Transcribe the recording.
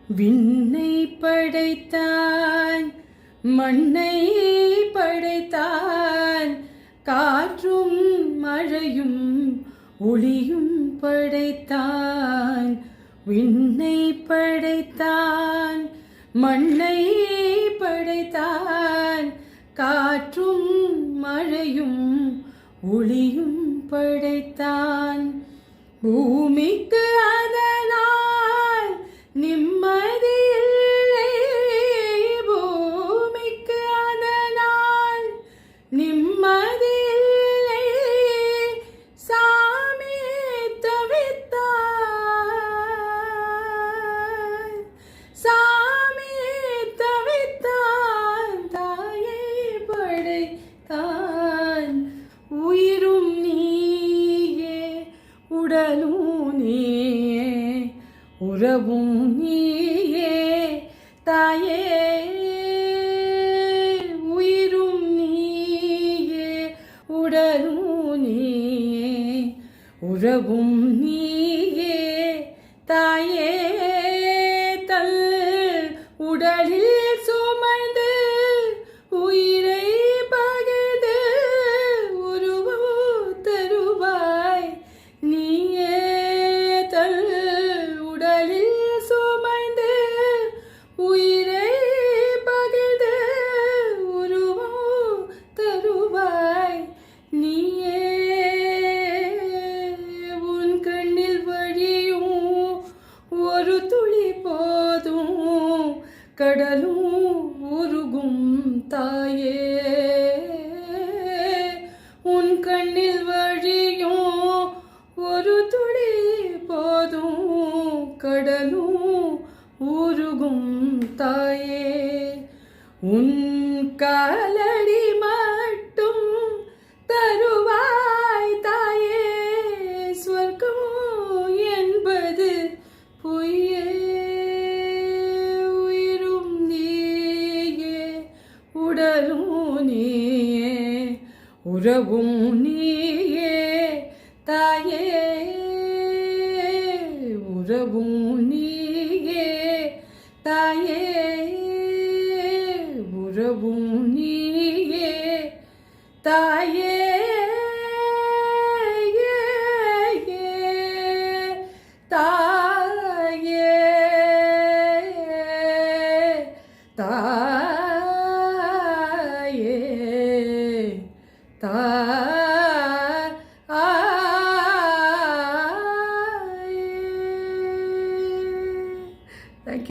விண்ணை படைத்தான், மண்ணை படைத்தான், காற்றும் மழையும் ஒளியும் படைத்தான். விண்ணை படைத்தான், மண்ணை படைத்தான், காற்றும் மழையும் ஒளியும் படைத்தான். பூமிக்கு அதனால் நிம்மதி இல்லை, பூமிக்கு அதனால் நிம்மதி இல்லை, சாமி தவித்தான், சாமி தவித்தான், தாயை படைத்தான். உயிரும் நீயே, உடலும் நீயே, உறவும் நீயே தாயே. உயிரும் நீயே, உடலும் நீயே, உறவும் நீயே தாயே. தல் உடலில் சுமந்து உயிரை பகிர்ந்து உருவு தருவாய் நீயே. தல் உடலில் சுமந்து உயிரை பகிர்ந்து உருவு தருவாய் நீயே. உன் கண்ணில் வழியும் ஒரு துளி போதும், கடலும் உருகும் தாயே. உன் கண்ணில் வழியும் ஒரு துளி போதும், கடலும் உருகும் தாயே. உன் காலடி மட்டும் தருவாய் தாயே, ஸ்வர்க்கம் என்பது பொய்யே. உயிரும் நீயே, உடலும் நீயே, உறவும் நீயே தாயே. உறவும் நீயே தாயே, உறவும் நீயே தாயே.